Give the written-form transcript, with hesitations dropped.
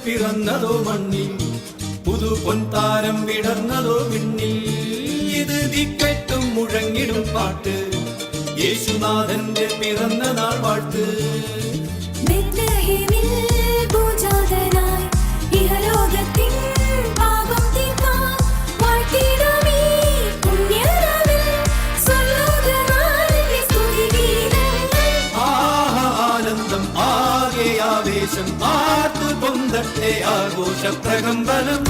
പിറന്നതോ മണ്ണിൽ, പുതു പൊൻതാരം വിടർന്നതോ വിണ്ണിൽ. ഇത് ദിക്കെട്ടും മുഴങ്ങിടും പാട്ട്, യേശുനാഥന്റെ പിറന്ന നാൾ വാഴ്ത്ത്. ആനന്ദം ആകെ ആവേശം ആർത്തു പൊന്തട്ടെ ആഘോഷ പ്രകമ്പനം.